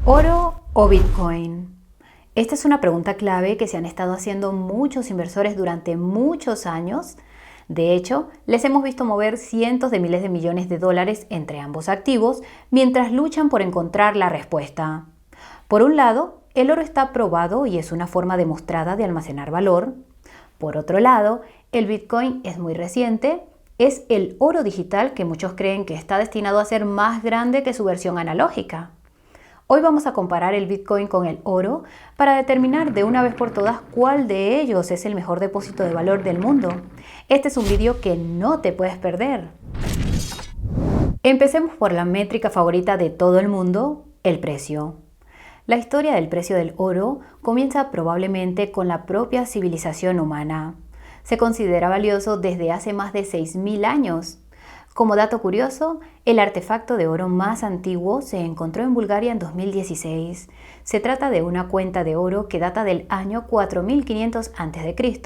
¿Oro o Bitcoin? Esta es una pregunta clave que se han estado haciendo muchos inversores durante muchos años. De hecho, les hemos visto mover cientos de miles de millones de dólares entre ambos activos mientras luchan por encontrar la respuesta. Por un lado, el oro está probado y es una forma demostrada de almacenar valor. Por otro lado, el Bitcoin es muy reciente. Es el oro digital que muchos creen que está destinado a ser más grande que su versión analógica. Hoy vamos a comparar el Bitcoin con el oro para determinar de una vez por todas cuál de ellos es el mejor depósito de valor del mundo. Este es un vídeo que no te puedes perder. Empecemos por la métrica favorita de todo el mundo, el precio. La historia del precio del oro comienza probablemente con la propia civilización humana. Se considera valioso desde hace más de 6.000 años. Como dato curioso, el artefacto de oro más antiguo se encontró en Bulgaria en 2016. Se trata de una cuenta de oro que data del año 4500 a.C.,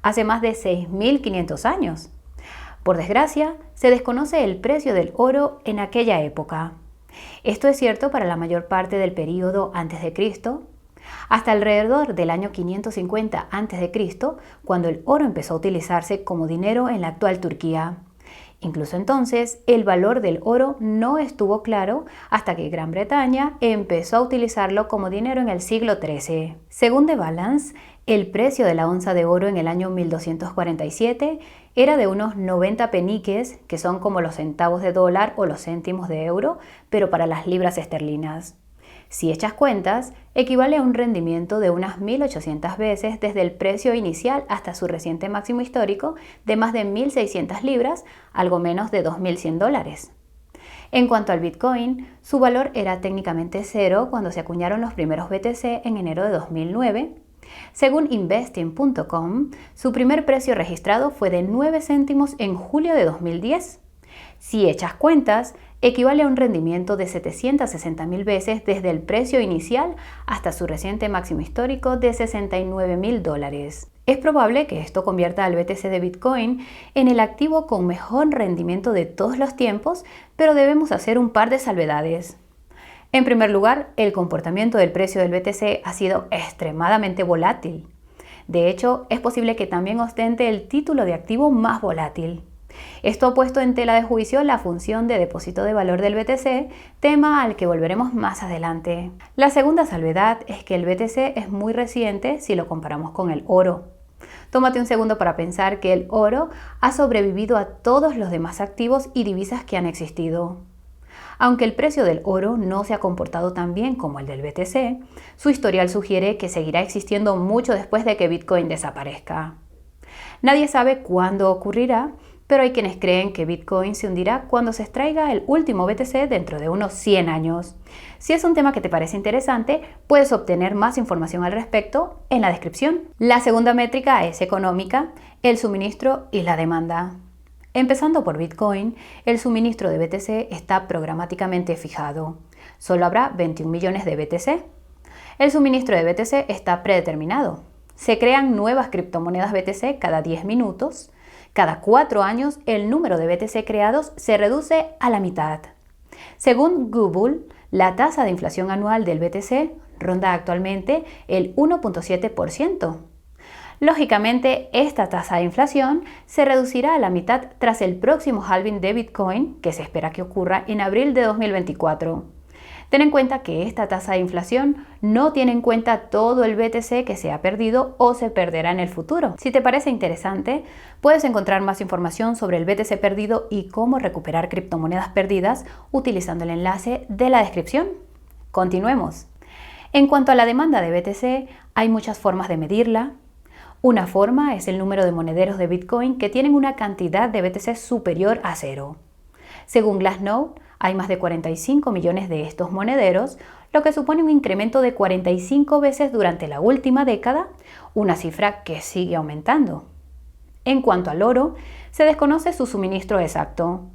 hace más de 6500 años. Por desgracia, se desconoce el precio del oro en aquella época. Esto es cierto para la mayor parte del período antes de Cristo. Hasta alrededor del año 550 a.C., cuando el oro empezó a utilizarse como dinero en la actual Turquía. Incluso entonces, el valor del oro no estuvo claro hasta que Gran Bretaña empezó a utilizarlo como dinero en el siglo XIII. Según The Balance, el precio de la onza de oro en el año 1247 era de unos 90 peniques, que son como los centavos de dólar o los céntimos de euro, pero para las libras esterlinas. Si echas cuentas, equivale a un rendimiento de unas 1.800 veces desde el precio inicial hasta su reciente máximo histórico de más de 1.600 libras, algo menos de 2.100 dólares. En cuanto al Bitcoin, su valor era técnicamente cero cuando se acuñaron los primeros BTC en enero de 2009. Según Investing.com, su primer precio registrado fue de 9 céntimos en julio de 2010. Si echas cuentas, equivale a un rendimiento de 760.000 veces desde el precio inicial hasta su reciente máximo histórico de 69.000 dólares. Es probable que esto convierta al BTC de Bitcoin en el activo con mejor rendimiento de todos los tiempos, pero debemos hacer un par de salvedades. En primer lugar, el comportamiento del precio del BTC ha sido extremadamente volátil. De hecho, es posible que también ostente el título de activo más volátil. Esto ha puesto en tela de juicio la función de depósito de valor del BTC, tema al que volveremos más adelante. La segunda salvedad es que el BTC es muy reciente si lo comparamos con el oro. Tómate un segundo para pensar que el oro ha sobrevivido a todos los demás activos y divisas que han existido. Aunque el precio del oro no se ha comportado tan bien como el del BTC, su historial sugiere que seguirá existiendo mucho después de que Bitcoin desaparezca. Nadie sabe cuándo ocurrirá, pero hay quienes creen que Bitcoin se hundirá cuando se extraiga el último BTC dentro de unos 100 años. Si es un tema que te parece interesante, puedes obtener más información al respecto en la descripción. La segunda métrica es económica, el suministro y la demanda. Empezando por Bitcoin, el suministro de BTC está programáticamente fijado. Solo habrá 21 millones de BTC. El suministro de BTC está predeterminado. Se crean nuevas criptomonedas BTC cada 10 minutos. Cada 4 años, el número de BTC creados se reduce a la mitad. Según Google, la tasa de inflación anual del BTC ronda actualmente el 1.7%. Lógicamente, esta tasa de inflación se reducirá a la mitad tras el próximo halving de Bitcoin, que se espera que ocurra en abril de 2024. Ten en cuenta que esta tasa de inflación no tiene en cuenta todo el BTC que se ha perdido o se perderá en el futuro. Si te parece interesante, puedes encontrar más información sobre el BTC perdido y cómo recuperar criptomonedas perdidas utilizando el enlace de la descripción. Continuemos. En cuanto a la demanda de BTC, hay muchas formas de medirla. Una forma es el número de monederos de Bitcoin que tienen una cantidad de BTC superior a cero. Según Glassnode, hay más de 45 millones de estos monederos, lo que supone un incremento de 45 veces durante la última década, una cifra que sigue aumentando. En cuanto al oro, se desconoce su suministro exacto.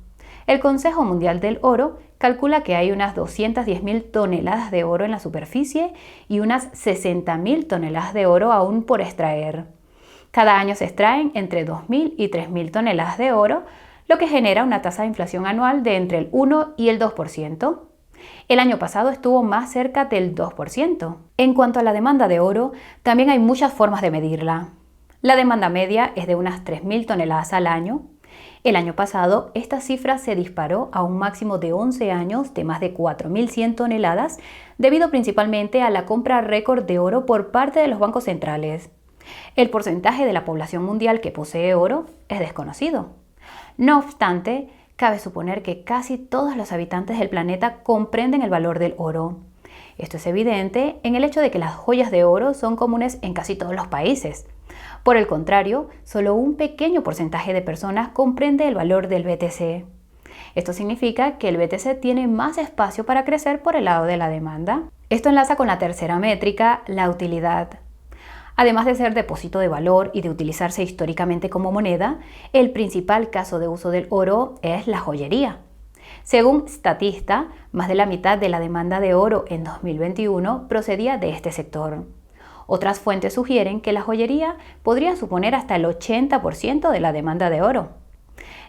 El Consejo Mundial del Oro calcula que hay unas 210.000 toneladas de oro en la superficie y unas 60.000 toneladas de oro aún por extraer. Cada año se extraen entre 2.000 y 3.000 toneladas de oro, lo que genera una tasa de inflación anual de entre el 1 y el 2%. El año pasado estuvo más cerca del 2%. En cuanto a la demanda de oro, también hay muchas formas de medirla. La demanda media es de unas 3.000 toneladas al año. El año pasado, esta cifra se disparó a un máximo de 11 años de más de 4.100 toneladas, debido principalmente a la compra récord de oro por parte de los bancos centrales. El porcentaje de la población mundial que posee oro es desconocido. No obstante, cabe suponer que casi todos los habitantes del planeta comprenden el valor del oro. Esto es evidente en el hecho de que las joyas de oro son comunes en casi todos los países. Por el contrario, solo un pequeño porcentaje de personas comprende el valor del BTC. Esto significa que el BTC tiene más espacio para crecer por el lado de la demanda. Esto enlaza con la tercera métrica, la utilidad. Además de ser depósito de valor y de utilizarse históricamente como moneda, el principal caso de uso del oro es la joyería. Según Statista, más de la mitad de la demanda de oro en 2021 procedía de este sector. Otras fuentes sugieren que la joyería podría suponer hasta el 80% de la demanda de oro.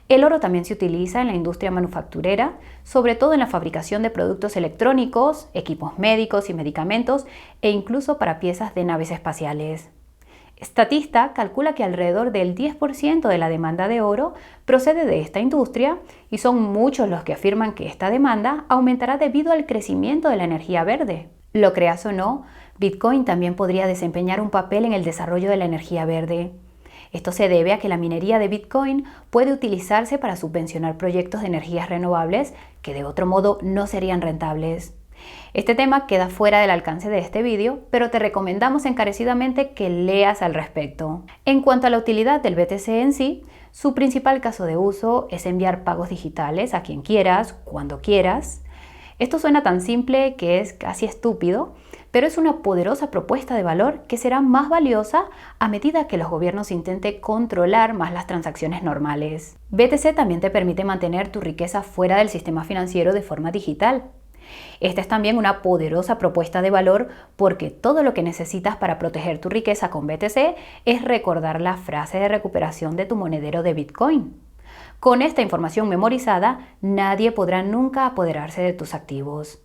El oro también se utiliza en la industria manufacturera, sobre todo en la fabricación de productos electrónicos, equipos médicos y medicamentos e incluso para piezas de naves espaciales. Statista calcula que alrededor del 10% de la demanda de oro procede de esta industria y son muchos los que afirman que esta demanda aumentará debido al crecimiento de la energía verde. Lo creas o no, Bitcoin también podría desempeñar un papel en el desarrollo de la energía verde. Esto se debe a que la minería de Bitcoin puede utilizarse para subvencionar proyectos de energías renovables que de otro modo no serían rentables. Este tema queda fuera del alcance de este vídeo, pero te recomendamos encarecidamente que leas al respecto. En cuanto a la utilidad del BTC en sí, su principal caso de uso es enviar pagos digitales a quien quieras, cuando quieras. Esto suena tan simple que es casi estúpido, pero es una poderosa propuesta de valor que será más valiosa a medida que los gobiernos intenten controlar más las transacciones normales. BTC también te permite mantener tu riqueza fuera del sistema financiero de forma digital. Esta es también una poderosa propuesta de valor porque todo lo que necesitas para proteger tu riqueza con BTC es recordar la frase de recuperación de tu monedero de Bitcoin. Con esta información memorizada, nadie podrá nunca apoderarse de tus activos.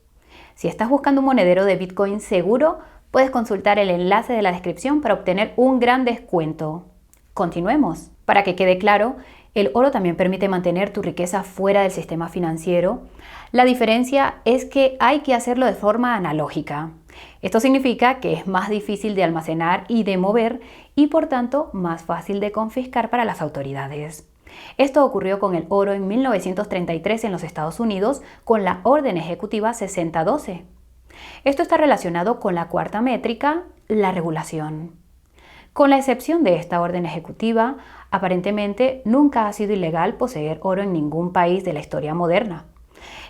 Si estás buscando un monedero de Bitcoin seguro, puedes consultar el enlace de la descripción para obtener un gran descuento. Continuemos. Para que quede claro, el oro también permite mantener tu riqueza fuera del sistema financiero. La diferencia es que hay que hacerlo de forma analógica. Esto significa que es más difícil de almacenar y de mover y por tanto más fácil de confiscar para las autoridades. Esto ocurrió con el oro en 1933 en los Estados Unidos con la Orden Ejecutiva 6012. Esto está relacionado con la cuarta métrica, la regulación. Con la excepción de esta orden ejecutiva, aparentemente nunca ha sido ilegal poseer oro en ningún país de la historia moderna.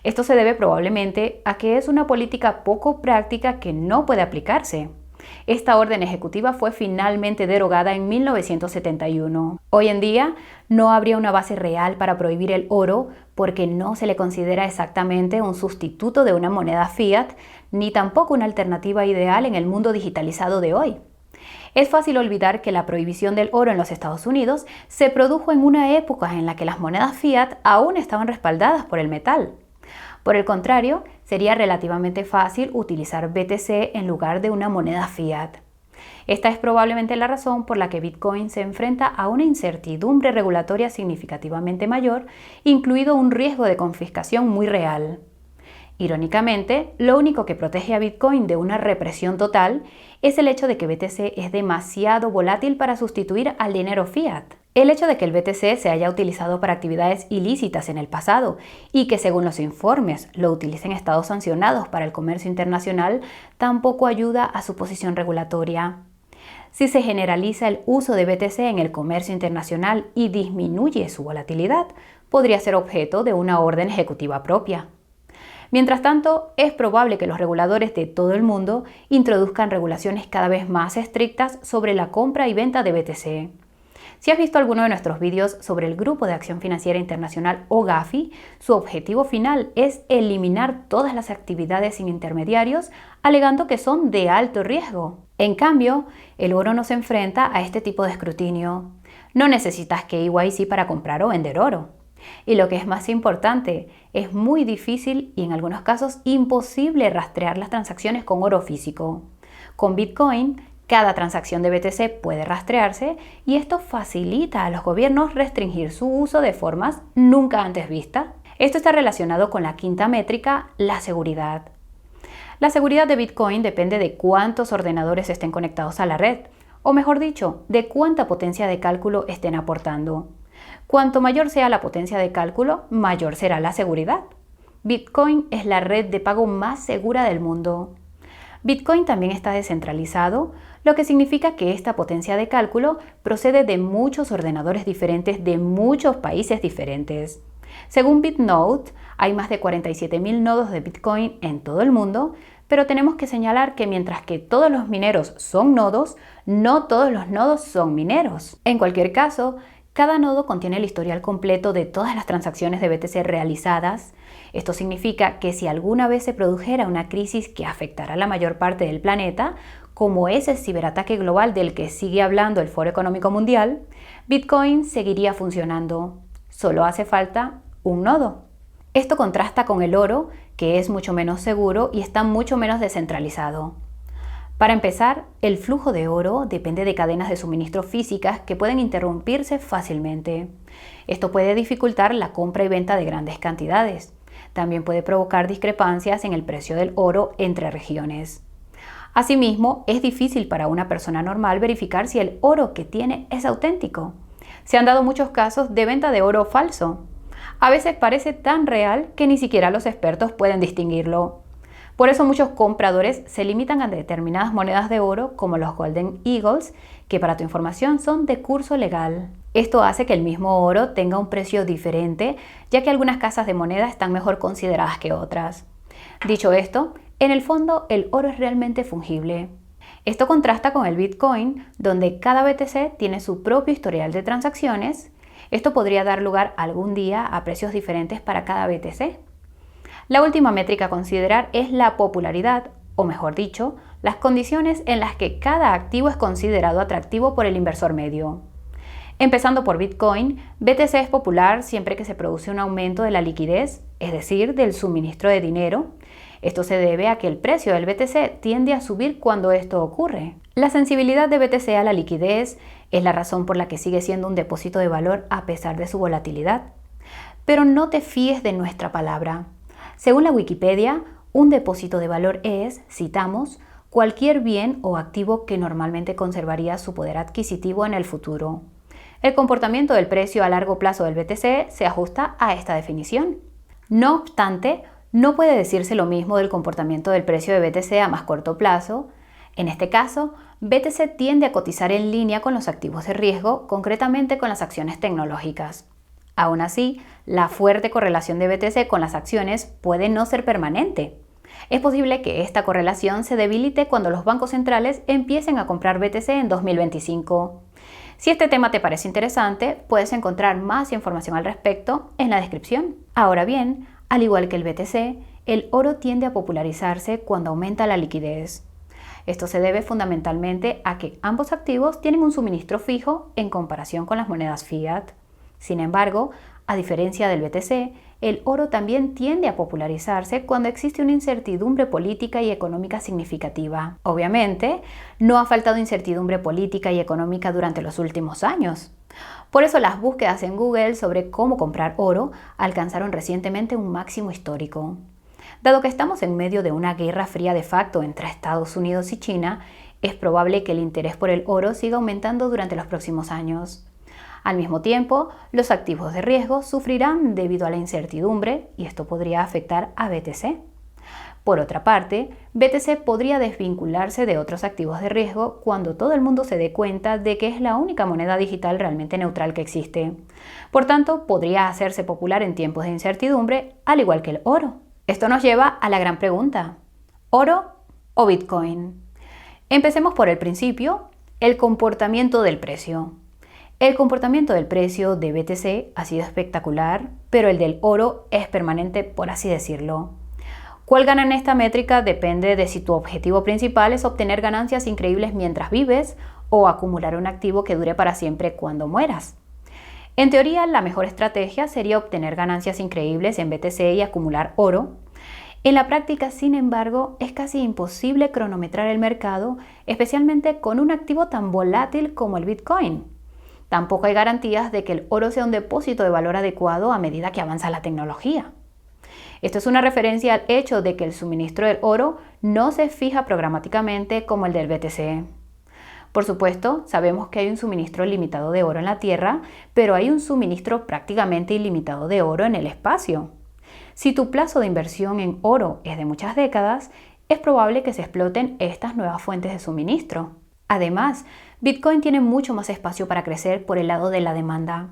Esto se debe probablemente a que es una política poco práctica que no puede aplicarse. Esta orden ejecutiva fue finalmente derogada en 1971. Hoy en día no habría una base real para prohibir el oro porque no se le considera exactamente un sustituto de una moneda fiat, ni tampoco una alternativa ideal en el mundo digitalizado de hoy. Es fácil olvidar que la prohibición del oro en los Estados Unidos se produjo en una época en la que las monedas fiat aún estaban respaldadas por el metal. Por el contrario, sería relativamente fácil utilizar BTC en lugar de una moneda fiat. Esta es probablemente la razón por la que Bitcoin se enfrenta a una incertidumbre regulatoria significativamente mayor, incluido un riesgo de confiscación muy real. Irónicamente, lo único que protege a Bitcoin de una represión total es el hecho de que BTC es demasiado volátil para sustituir al dinero fiat. El hecho de que el BTC se haya utilizado para actividades ilícitas en el pasado y que según los informes lo utilicen estados sancionados para el comercio internacional tampoco ayuda a su posición regulatoria. Si se generaliza el uso de BTC en el comercio internacional y disminuye su volatilidad, podría ser objeto de una orden ejecutiva propia. Mientras tanto, es probable que los reguladores de todo el mundo introduzcan regulaciones cada vez más estrictas sobre la compra y venta de BTC. Si has visto alguno de nuestros vídeos sobre el Grupo de Acción Financiera Internacional o GAFI, su objetivo final es eliminar todas las actividades sin intermediarios, alegando que son de alto riesgo. En cambio, el oro no se enfrenta a este tipo de escrutinio. No necesitas KYC para comprar o vender oro. Y lo que es más importante, es muy difícil y en algunos casos imposible rastrear las transacciones con oro físico. Con Bitcoin, cada transacción de BTC puede rastrearse y esto facilita a los gobiernos restringir su uso de formas nunca antes vistas. Esto está relacionado con la quinta métrica, la seguridad. La seguridad de Bitcoin depende de cuántos ordenadores estén conectados a la red, o mejor dicho, de cuánta potencia de cálculo estén aportando. Cuanto mayor sea la potencia de cálculo, mayor será la seguridad. Bitcoin es la red de pago más segura del mundo. Bitcoin también está descentralizado, lo que significa que esta potencia de cálculo procede de muchos ordenadores diferentes de muchos países diferentes. Según Bitnode, hay más de 47.000 nodos de Bitcoin en todo el mundo, pero tenemos que señalar que mientras que todos los mineros son nodos, no todos los nodos son mineros. En cualquier caso, cada nodo contiene el historial completo de todas las transacciones de BTC realizadas. Esto significa que si alguna vez se produjera una crisis que afectará a la mayor parte del planeta, como ese ciberataque global del que sigue hablando el Foro Económico Mundial, Bitcoin seguiría funcionando. Solo hace falta un nodo. Esto contrasta con el oro, que es mucho menos seguro y está mucho menos descentralizado. Para empezar, el flujo de oro depende de cadenas de suministro físicas que pueden interrumpirse fácilmente. Esto puede dificultar la compra y venta de grandes cantidades. También puede provocar discrepancias en el precio del oro entre regiones. Asimismo, es difícil para una persona normal verificar si el oro que tiene es auténtico. Se han dado muchos casos de venta de oro falso. A veces parece tan real que ni siquiera los expertos pueden distinguirlo. Por eso muchos compradores se limitan a determinadas monedas de oro como los Golden Eagles, que para tu información son de curso legal. Esto hace que el mismo oro tenga un precio diferente, ya que algunas casas de moneda están mejor consideradas que otras. Dicho esto, en el fondo el oro es realmente fungible. Esto contrasta con el Bitcoin, donde cada BTC tiene su propio historial de transacciones. Esto podría dar lugar algún día a precios diferentes para cada BTC. La última métrica a considerar es la popularidad, o mejor dicho, las condiciones en las que cada activo es considerado atractivo por el inversor medio. Empezando por Bitcoin, BTC es popular siempre que se produce un aumento de la liquidez, es decir, del suministro de dinero. Esto se debe a que el precio del BTC tiende a subir cuando esto ocurre. La sensibilidad de BTC a la liquidez es la razón por la que sigue siendo un depósito de valor a pesar de su volatilidad. Pero no te fíes de nuestra palabra. Según la Wikipedia, un depósito de valor es, citamos, cualquier bien o activo que normalmente conservaría su poder adquisitivo en el futuro. El comportamiento del precio a largo plazo del BTC se ajusta a esta definición. No obstante, no puede decirse lo mismo del comportamiento del precio de BTC a más corto plazo. En este caso, BTC tiende a cotizar en línea con los activos de riesgo, concretamente con las acciones tecnológicas. Aún así, la fuerte correlación de BTC con las acciones puede no ser permanente. Es posible que esta correlación se debilite cuando los bancos centrales empiecen a comprar BTC en 2025. Si este tema te parece interesante, puedes encontrar más información al respecto en la descripción. Ahora bien, al igual que el BTC, el oro tiende a popularizarse cuando aumenta la liquidez. Esto se debe fundamentalmente a que ambos activos tienen un suministro fijo en comparación con las monedas fiat. Sin embargo, a diferencia del BTC, el oro también tiende a popularizarse cuando existe una incertidumbre política y económica significativa. Obviamente, no ha faltado incertidumbre política y económica durante los últimos años. Por eso las búsquedas en Google sobre cómo comprar oro alcanzaron recientemente un máximo histórico. Dado que estamos en medio de una guerra fría de facto entre Estados Unidos y China, es probable que el interés por el oro siga aumentando durante los próximos años. Al mismo tiempo, los activos de riesgo sufrirán debido a la incertidumbre y esto podría afectar a BTC. Por otra parte, BTC podría desvincularse de otros activos de riesgo cuando todo el mundo se dé cuenta de que es la única moneda digital realmente neutral que existe. Por tanto, podría hacerse popular en tiempos de incertidumbre, al igual que el oro. Esto nos lleva a la gran pregunta: ¿oro o Bitcoin? Empecemos por el principio, el comportamiento del precio. El comportamiento del precio de BTC ha sido espectacular, pero el del oro es permanente, por así decirlo. ¿Cuál gana en esta métrica? Depende de si tu objetivo principal es obtener ganancias increíbles mientras vives o acumular un activo que dure para siempre cuando mueras. En teoría, la mejor estrategia sería obtener ganancias increíbles en BTC y acumular oro. En la práctica, sin embargo, es casi imposible cronometrar el mercado, especialmente con un activo tan volátil como el Bitcoin. Tampoco hay garantías de que el oro sea un depósito de valor adecuado a medida que avanza la tecnología. Esto es una referencia al hecho de que el suministro del oro no se fija programáticamente como el del BTC. Por supuesto, sabemos que hay un suministro limitado de oro en la Tierra, pero hay un suministro prácticamente ilimitado de oro en el espacio. Si tu plazo de inversión en oro es de muchas décadas, es probable que se exploten estas nuevas fuentes de suministro. Además, Bitcoin tiene mucho más espacio para crecer por el lado de la demanda.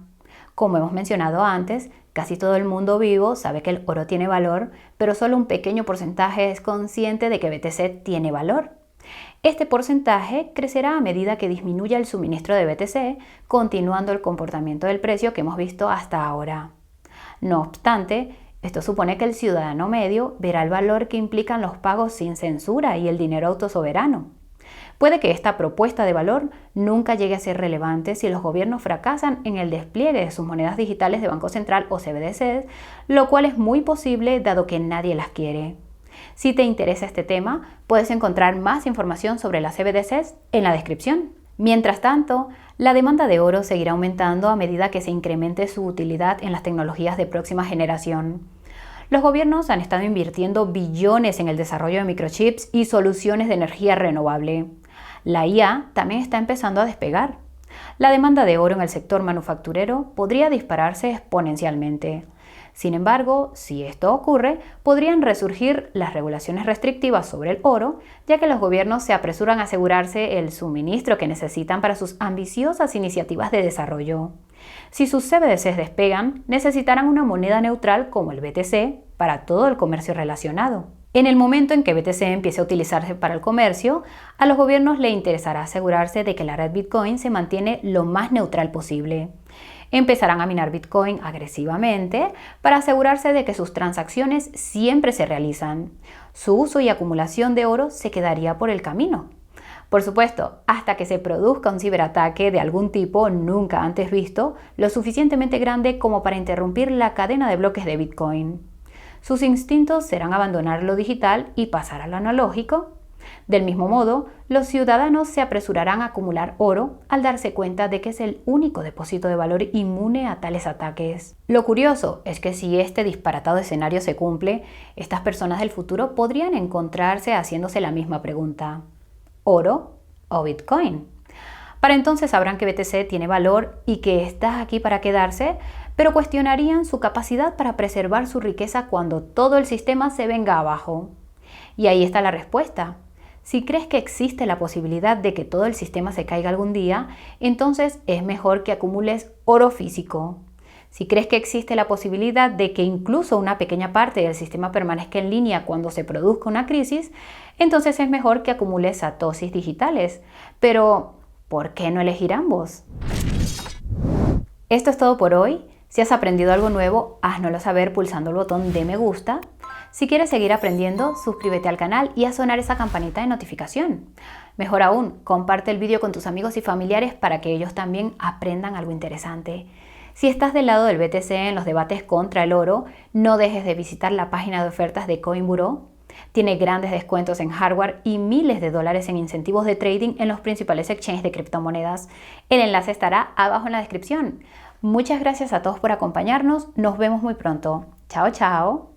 Como hemos mencionado antes, casi todo el mundo vivo sabe que el oro tiene valor, pero solo un pequeño porcentaje es consciente de que BTC tiene valor. Este porcentaje crecerá a medida que disminuya el suministro de BTC, continuando el comportamiento del precio que hemos visto hasta ahora. No obstante, esto supone que el ciudadano medio verá el valor que implican los pagos sin censura y el dinero autosoberano. Puede que esta propuesta de valor nunca llegue a ser relevante si los gobiernos fracasan en el despliegue de sus monedas digitales de Banco Central o CBDCs, lo cual es muy posible dado que nadie las quiere. Si te interesa este tema, puedes encontrar más información sobre las CBDCs en la descripción. Mientras tanto, la demanda de oro seguirá aumentando a medida que se incremente su utilidad en las tecnologías de próxima generación. Los gobiernos han estado invirtiendo billones en el desarrollo de microchips y soluciones de energía renovable. La IA también está empezando a despegar. La demanda de oro en el sector manufacturero podría dispararse exponencialmente. Sin embargo, si esto ocurre, podrían resurgir las regulaciones restrictivas sobre el oro, ya que los gobiernos se apresuran a asegurarse el suministro que necesitan para sus ambiciosas iniciativas de desarrollo. Si sus CBDCs despegan, necesitarán una moneda neutral como el BTC para todo el comercio relacionado. En el momento en que BTC empiece a utilizarse para el comercio, a los gobiernos les interesará asegurarse de que la red Bitcoin se mantiene lo más neutral posible. Empezarán a minar Bitcoin agresivamente para asegurarse de que sus transacciones siempre se realizan. Su uso y acumulación de oro se quedaría por el camino. Por supuesto, hasta que se produzca un ciberataque de algún tipo nunca antes visto, lo suficientemente grande como para interrumpir la cadena de bloques de Bitcoin. Sus instintos serán abandonar lo digital y pasar a lo analógico. Del mismo modo, los ciudadanos se apresurarán a acumular oro al darse cuenta de que es el único depósito de valor inmune a tales ataques. Lo curioso es que si este disparatado escenario se cumple, estas personas del futuro podrían encontrarse haciéndose la misma pregunta: ¿oro o Bitcoin? Para entonces sabrán que BTC tiene valor y que está aquí para quedarse, pero cuestionarían su capacidad para preservar su riqueza cuando todo el sistema se venga abajo. Y ahí está la respuesta. Si crees que existe la posibilidad de que todo el sistema se caiga algún día, entonces es mejor que acumules oro físico. Si crees que existe la posibilidad de que incluso una pequeña parte del sistema permanezca en línea cuando se produzca una crisis, entonces es mejor que acumules satoshis digitales. Pero, ¿por qué no elegir ambos? Esto es todo por hoy. Si has aprendido algo nuevo, háznoslo saber pulsando el botón de me gusta. Si quieres seguir aprendiendo, suscríbete al canal y haz sonar esa campanita de notificación. Mejor aún, comparte el vídeo con tus amigos y familiares para que ellos también aprendan algo interesante. Si estás del lado del BTC en los debates contra el oro, no dejes de visitar la página de ofertas de Coinburo. Tiene grandes descuentos en hardware y miles de dólares en incentivos de trading en los principales exchanges de criptomonedas. El enlace estará abajo en la descripción. Muchas gracias a todos por acompañarnos. Nos vemos muy pronto. Chao, chao.